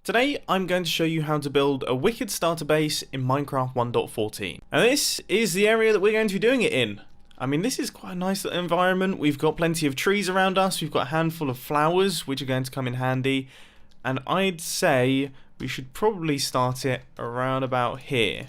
Today I'm going to show you how to build a wicked starter base in Minecraft 1.14. And this is the area that we're going to be doing it in. I mean, this is quite a nice little environment. We've got plenty of trees around us, we've got a handful of flowers which are going to come in handy, and I'd say we should probably start it around about here.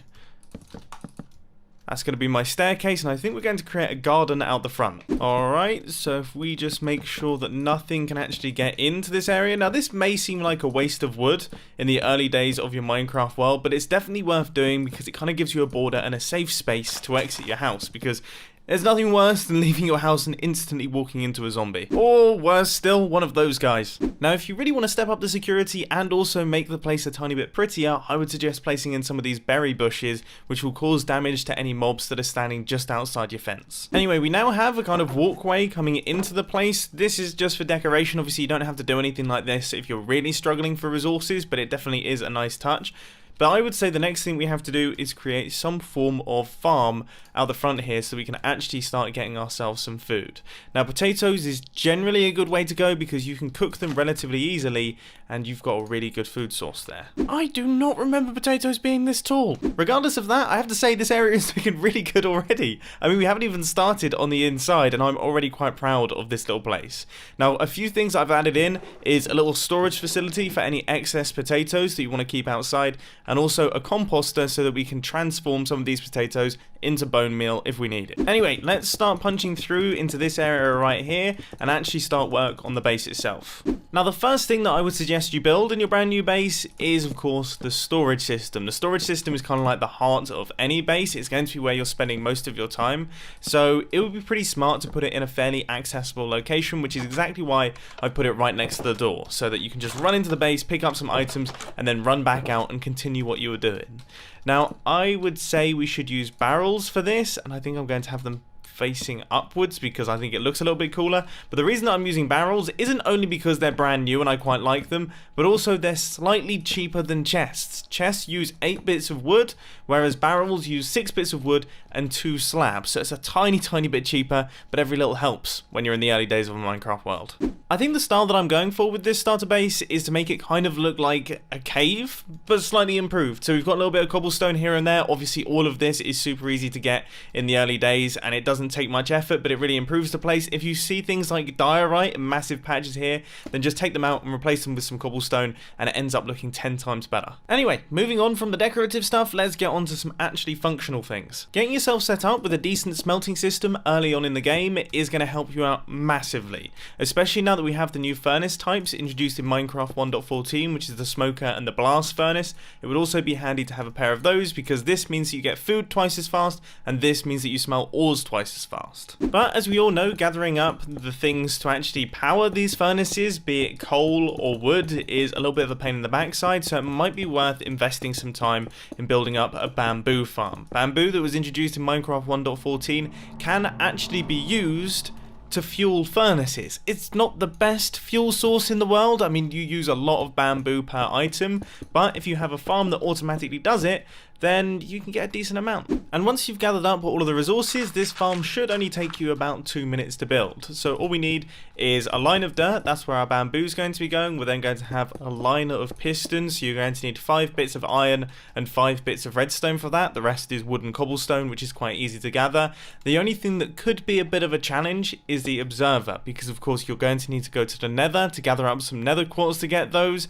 That's going to be my staircase, and I think we're going to create a garden out the front. Alright, so if we just make sure that nothing can actually get into this area. Now, this may seem like a waste of wood in the early days of your Minecraft world, but it's definitely worth doing because it kind of gives you a border and a safe space to exit your house, because there's nothing worse than leaving your house and instantly walking into a zombie. Or worse still, one of those guys. Now, if you really want to step up the security and also make the place a tiny bit prettier, I would suggest placing in some of these berry bushes, which will cause damage to any mobs that are standing just outside your fence. Anyway, we now have a kind of walkway coming into the place. This is just for decoration. Obviously, you don't have to do anything like this if you're really struggling for resources, but it definitely is a nice touch. But I would say the next thing we have to do is create some form of farm out the front here so we can actually start getting ourselves some food. Now, potatoes is generally a good way to go because you can cook them relatively easily and you've got a really good food source there. I do not remember potatoes being this tall. Regardless of that, I have to say this area is looking really good already. I mean, we haven't even started on the inside and I'm already quite proud of this little place. Now, a few things I've added in is a little storage facility for any excess potatoes that you want to keep outside, and also a composter so that we can transform some of these potatoes into bone meal if we need it. Anyway, let's start punching through into this area right here and actually start work on the base itself. Now, the first thing that I would suggest you build in your brand new base is, of course, the storage system. The storage system is kind of like the heart of any base. It's going to be where you're spending most of your time, so it would be pretty smart to put it in a fairly accessible location, which is exactly why I put it right next to the door, so that you can just run into the base, pick up some items, and then run back out and continue what you were doing. Now, I would say we should use barrels for this, and I think I'm going to have them facing upwards because I think it looks a little bit cooler. But the reason that I'm using barrels isn't only because they're brand new and I quite like them, but also they're slightly cheaper than chests. Chests use 8 bits of wood, whereas barrels use 6 bits of wood and 2 slabs. So it's a tiny bit cheaper, but every little helps when you're in the early days of a Minecraft world. I think the style that I'm going for with this starter base is to make it kind of look like a cave, but slightly improved. So we've got a little bit of cobblestone here and there. Obviously, all of this is super easy to get in the early days, and it doesn't take much effort, but it really improves the place. If you see things like diorite and massive patches here, then just take them out and replace them with some cobblestone, and it ends up looking 10 times better. Anyway, moving on from the decorative stuff, let's get on to some actually functional things. Getting yourself set up with a decent smelting system early on in the game is going to help you out massively, especially now that we have the new furnace types introduced in Minecraft 1.14, which is the smoker and the blast furnace. It would also be handy to have a pair of those because this means that you get food twice as fast, and this means that you smell ores twice as fast. But as we all know, gathering up the things to actually power these furnaces, be it coal or wood, is a little bit of a pain in the backside, so it might be worth investing some time in building up a bamboo farm. Bamboo that was introduced in Minecraft 1.14 can actually be used to fuel furnaces. It's not the best fuel source in the world. I mean, you use a lot of bamboo per item, but if you have a farm that automatically does it, then you can get a decent amount. And once you've gathered up all of the resources, this farm should only take you about 2 minutes to build. So all we need is a line of dirt. That's where our bamboo is going to be going. We're then going to have a line of pistons. So you're going to need 5 bits of iron and 5 bits of redstone for that. The rest is wood and cobblestone, which is quite easy to gather. The only thing that could be a bit of a challenge is the observer, because of course you're going to need to go to the nether to gather up some nether quartz to get those.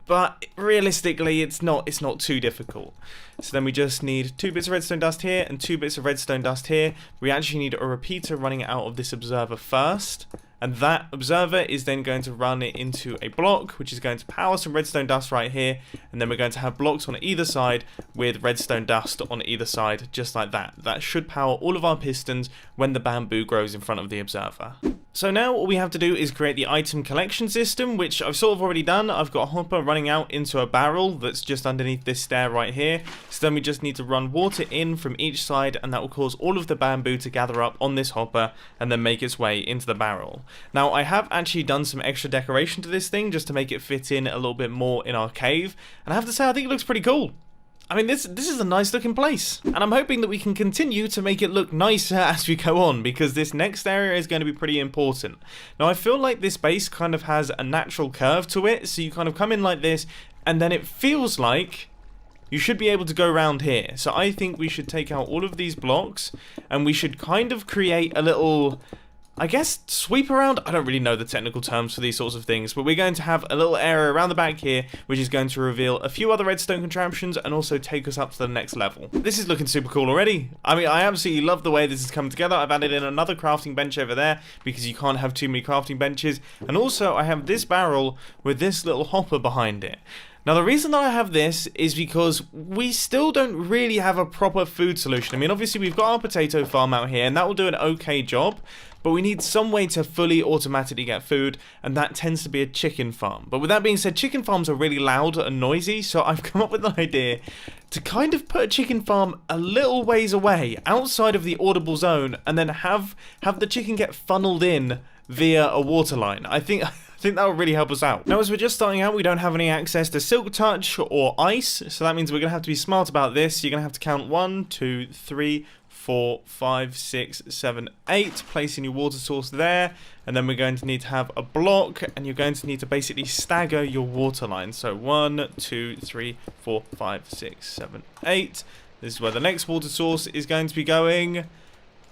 But realistically, it's not too difficult. So then we just need 2 bits of redstone dust here and 2 bits of redstone dust here. We actually need a repeater running out of this observer first. And that observer is then going to run it into a block, which is going to power some redstone dust right here. And then we're going to have blocks on either side with redstone dust on either side, just like that. That should power all of our pistons when the bamboo grows in front of the observer. So now all we have to do is create the item collection system, which I've sort of already done. I've got a hopper running out into a barrel that's just underneath this stair right here. So then we just need to run water in from each side, and that will cause all of the bamboo to gather up on this hopper and then make its way into the barrel. Now, I have actually done some extra decoration to this thing just to make it fit in a little bit more in our cave, and I have to say I think it looks pretty cool. I mean, this is a nice looking place, and I'm hoping that we can continue to make it look nicer as we go on, because this next area is going to be pretty important. Now, I feel like this base kind of has a natural curve to it, so you kind of come in like this, and then it feels like you should be able to go around here. So I think we should take out all of these blocks, and we should kind of create a little, I guess, sweep around. I don't really know the technical terms for these sorts of things, but we're going to have a little area around the back here, which is going to reveal a few other redstone contraptions and also take us up to the next level. This is looking super cool already. I mean, I absolutely love the way this is coming together. I've added in another crafting bench over there because you can't have too many crafting benches. And also I have this barrel with this little hopper behind it. Now, the reason that I have this is because we still don't really have a proper food solution. I mean, obviously, we've got our potato farm out here, and that will do an okay job, but we need some way to fully automatically get food, and that tends to be a chicken farm. But with that being said, chicken farms are really loud and noisy, so I've come up with an idea to kind of put a chicken farm a little ways away, outside of the audible zone, and then have the chicken get funneled in via a water line. I think that will really help us out. Now, as we're just starting out, we don't have any access to Silk Touch or Ice, so that means we're going to have to be smart about this. You're going to have to count 1, 2, 3, 4, 5, 6, 7, 8, placing your water source there, and then we're going to need to have a block, and you're going to need to basically stagger your water line. So 1, 2, 3, 4, 5, 6, 7, 8. This is where the next water source is going to be going.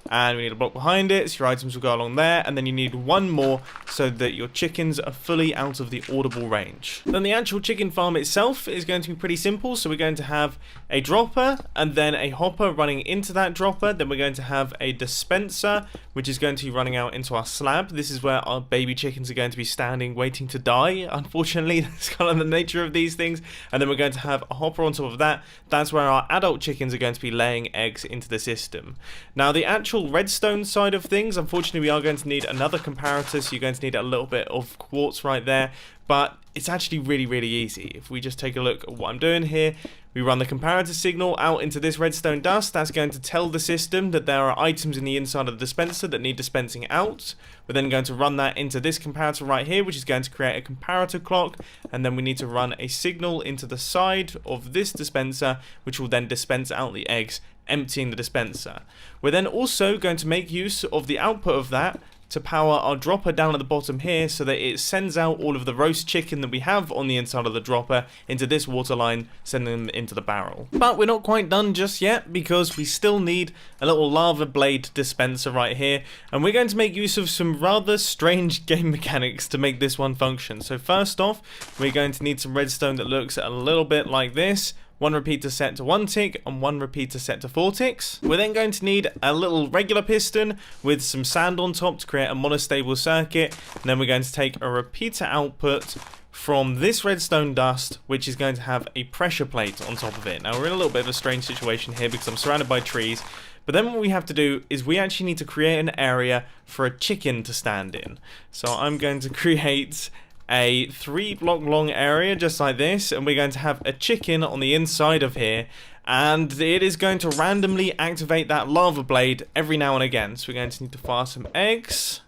And we need a block behind it, so your items will go along there, and then you need one more so that your chickens are fully out of the audible range. Then the actual chicken farm itself is going to be pretty simple, so we're going to have a dropper, and then a hopper running into that dropper, then we're going to have a dispenser, which is going to be running out into our slab. This is where our baby chickens are going to be standing, waiting to die, unfortunately. That's kind of the nature of these things. And then we're going to have a hopper on top of that. That's where our adult chickens are going to be laying eggs into the system. Now, the actual redstone side of things, unfortunately, we are going to need another comparator, so you're going to need a little bit of quartz right there, but it's actually really, really easy. If we just take a look at what I'm doing here, we run the comparator signal out into this redstone dust. That's going to tell the system that there are items in the inside of the dispenser that need dispensing out. We're then going to run that into this comparator right here, which is going to create a comparator clock, and then we need to run a signal into the side of this dispenser, which will then dispense out the eggs, emptying the dispenser. We're then also going to make use of the output of that to power our dropper down at the bottom here, so that it sends out all of the roast chicken that we have on the inside of the dropper into this water line, sending them into the barrel. But we're not quite done just yet, because we still need a little lava blade dispenser right here, and we're going to make use of some rather strange game mechanics to make this one function. So first off, we're going to need some redstone that looks a little bit like this. 1 repeater set to 1 tick and 1 repeater set to 4 ticks. We're then going to need a little regular piston with some sand on top to create a monostable circuit. And then we're going to take a repeater output from this redstone dust, which is going to have a pressure plate on top of it. Now, we're in a little bit of a strange situation here because I'm surrounded by trees. But then what we have to do is we actually need to create an area for a chicken to stand in. So I'm going to create a 3-block long area just like this, and we're going to have a chicken on the inside of here, and it is going to randomly activate that lava blade every now and again. So we're going to need to fire some eggs,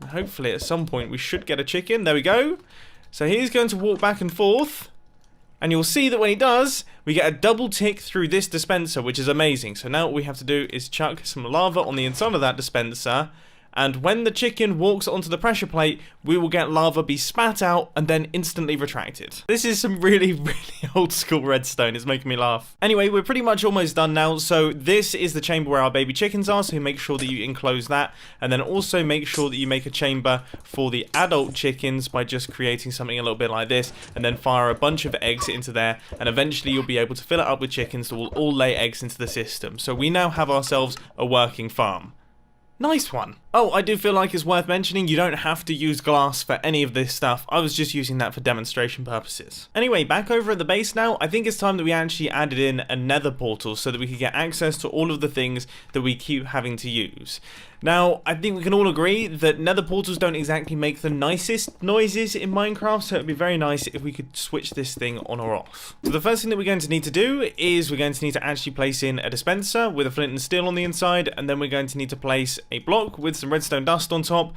and hopefully at some point we should get a chicken. There we go. So he's going to walk back and forth, and you'll see that when he does, we get a double tick through this dispenser, which is amazing. So now what we have to do is chuck some lava on the inside of that dispenser, and when the chicken walks onto the pressure plate, we will get lava be spat out and then instantly retracted. This is some really, really old school redstone. It's making me laugh. Anyway, we're pretty much almost done now. So this is the chamber where our baby chickens are. So make sure that you enclose that. And then also make sure that you make a chamber for the adult chickens by just creating something a little bit like this. And then fire a bunch of eggs into there. And eventually you'll be able to fill it up with chickens that will all lay eggs into the system. So we now have ourselves a working farm. Nice one. Oh, I do feel like it's worth mentioning you don't have to use glass for any of this stuff. I was just using that for demonstration purposes. Anyway, back over at the base now, I think it's time that we actually added in a nether portal so that we could get access to all of the things that we keep having to use. Now, I think we can all agree that nether portals don't exactly make the nicest noises in Minecraft, so it would be very nice if we could switch this thing on or off. So the first thing that we're going to need to do is we're going to need to actually place in a dispenser with a flint and steel on the inside, and then we're going to need to place a block with some redstone dust on top,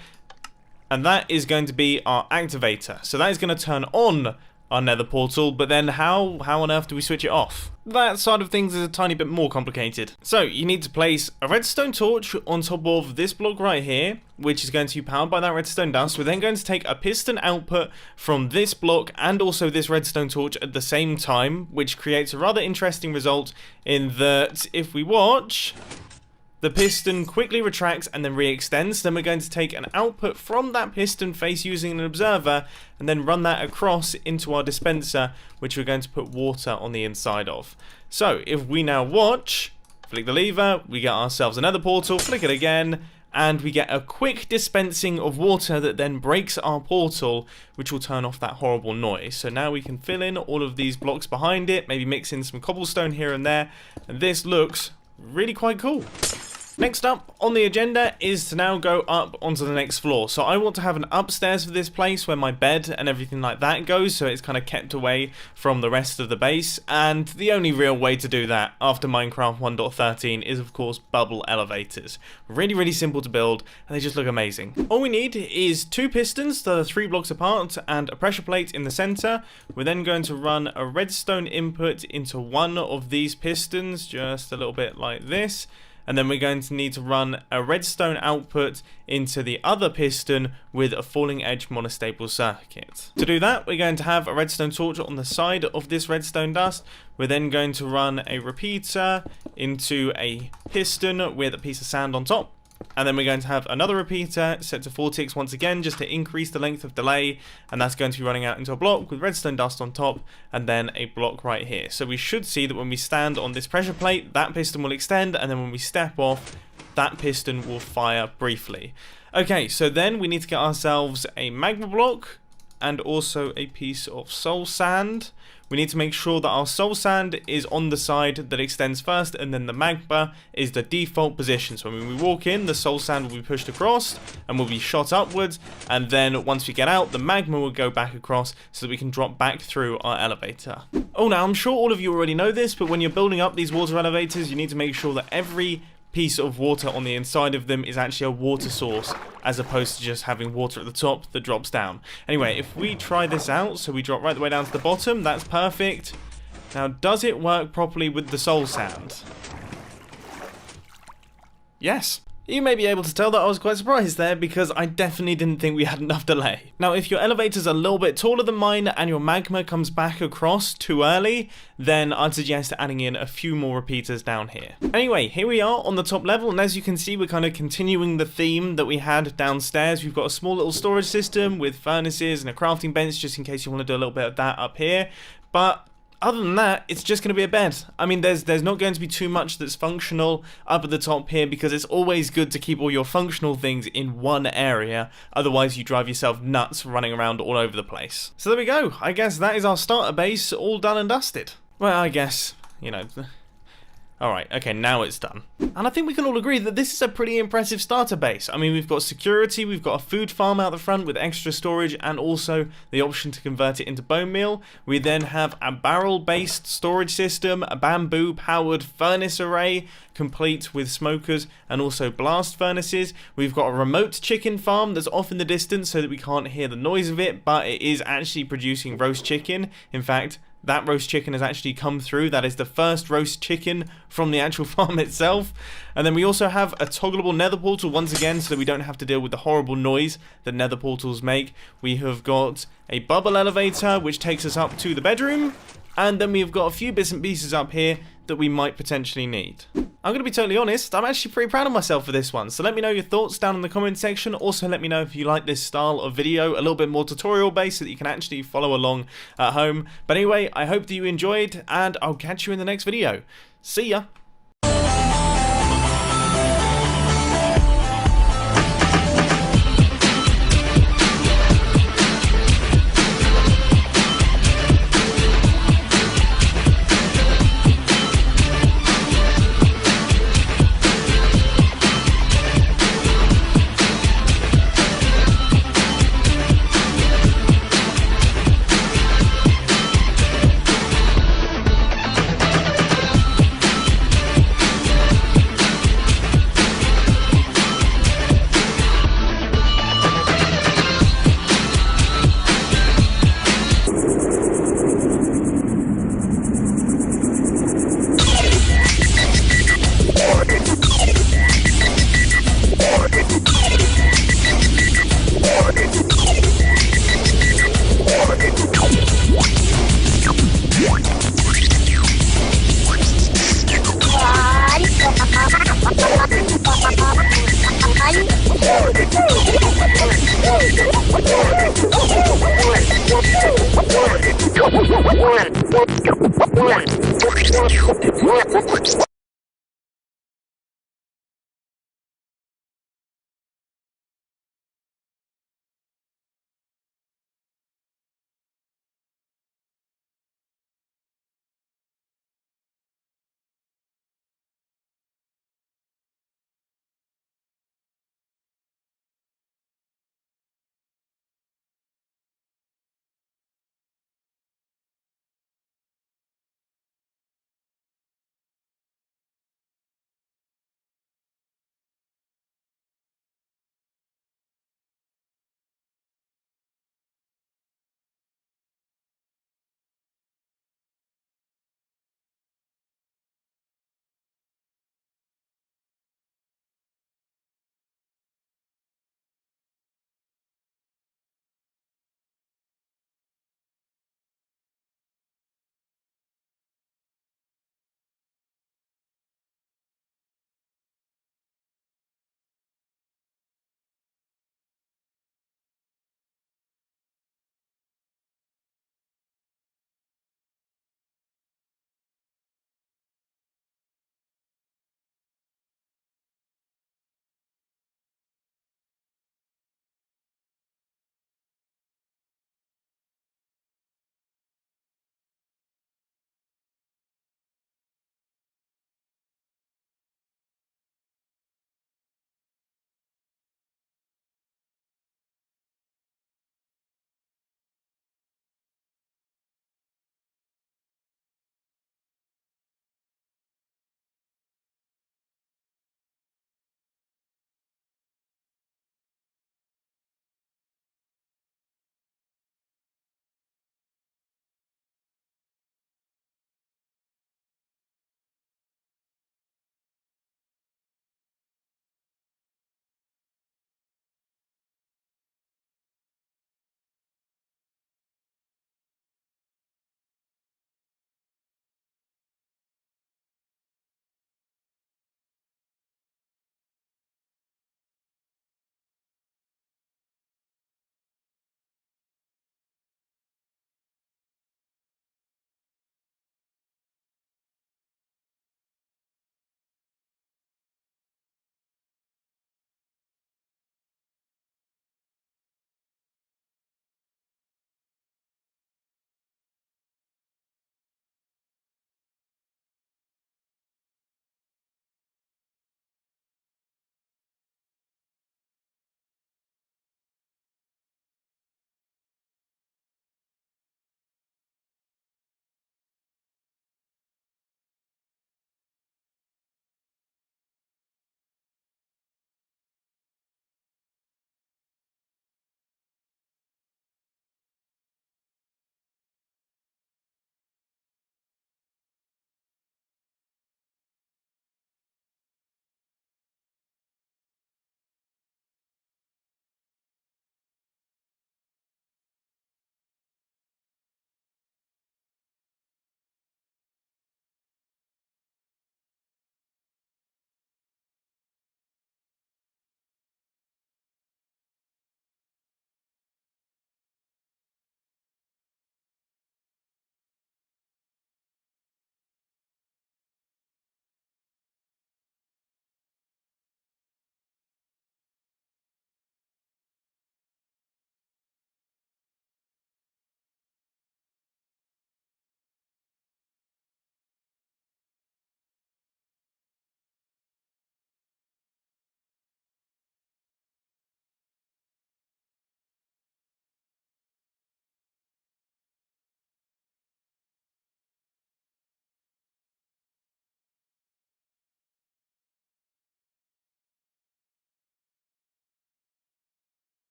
and that is going to be our activator. So that is going to turn on our nether portal, but then how on earth do we switch it off? That side of things is a tiny bit more complicated. So you need to place a redstone torch on top of this block right here, which is going to be powered by that redstone dust. We're then going to take a piston output from this block and also this redstone torch at the same time, which creates a rather interesting result in that if we watch, the piston quickly retracts and then re-extends. Then we're going to take an output from that piston face using an observer and then run that across into our dispenser, which we're going to put water on the inside of. So if we now watch, flick the lever, we get ourselves another portal, flick it again, and we get a quick dispensing of water that then breaks our portal, which will turn off that horrible noise. So now we can fill in all of these blocks behind it, maybe mix in some cobblestone here and there, and this looks really quite cool. Next up on the agenda is to now go up onto the next floor. So I want to have an upstairs for this place where my bed and everything like that goes, so it's kind of kept away from the rest of the base. And the only real way to do that after Minecraft 1.13 is of course bubble elevators. Really simple to build, and they just look amazing. All we need is 2 pistons that are 3 blocks apart and a pressure plate in the center. We're then going to run a redstone input into one of these pistons, just a little bit like this. And then we're going to need to run a redstone output into the other piston with a falling edge monostable circuit. To do that, we're going to have a redstone torch on the side of this redstone dust. We're then going to run a repeater into a piston with a piece of sand on top. And then we're going to have another repeater set to 4 ticks once again, just to increase the length of delay, and that's going to be running out into a block with redstone dust on top, and then a block right here. So we should see that when we stand on this pressure plate, that piston will extend, and then when we step off, that piston will fire briefly. Okay, so then we need to get ourselves a magma block, and also a piece of soul sand. We need to make sure that our soul sand is on the side that extends first, and then the magma is the default position. So when we walk in, the soul sand will be pushed across and will be shot upwards, and then once we get out, the magma will go back across so that we can drop back through our elevator. Oh, now I'm sure all of you already know this, but when you're building up these water elevators, you need to make sure that every piece of water on the inside of them is actually a water source, as opposed to just having water at the top that drops down. Anyway, if we try this out, so we drop right the way down to the bottom, that's perfect. Now, does it work properly with the soul sand? Yes. You may be able to tell that I was quite surprised there, because I definitely didn't think we had enough delay. Now, if your elevator's a little bit taller than mine and your magma comes back across too early, then I'd suggest adding in a few more repeaters down here. Anyway, here we are on the top level, and as you can see, we're kind of continuing the theme that we had downstairs. We've got a small little storage system with furnaces and a crafting bench, just in case you want to do a little bit of that up here. But other than that, it's just going to be a bed. I mean, there's not going to be too much that's functional up at the top here, because it's always good to keep all your functional things in one area. Otherwise, you drive yourself nuts running around all over the place. So there we go. I guess that is our starter base all done and dusted. Well, I guess, you know. Alright, okay, now it's done. And I think we can all agree that this is a pretty impressive starter base. I mean, we've got security, we've got a food farm out the front with extra storage, and also the option to convert it into bone meal. We then have a barrel-based storage system, a bamboo-powered furnace array, complete with smokers and also blast furnaces. We've got a remote chicken farm that's off in the distance so that we can't hear the noise of it, but it is actually producing roast chicken. In fact, that roast chicken has actually come through. That is the first roast chicken from the actual farm itself. And then we also have a toggleable nether portal once again, so that we don't have to deal with the horrible noise that nether portals make. We have got a bubble elevator which takes us up to the bedroom. And then we've got a few bits and pieces up here that we might potentially need. I'm going to be totally honest, I'm actually pretty proud of myself for this one, so let me know your thoughts down in the comment section. Also, let me know if you like this style of video, a little bit more tutorial based, so that you can actually follow along at home. But anyway, I hope that you enjoyed, and I'll catch you in the next video. See ya!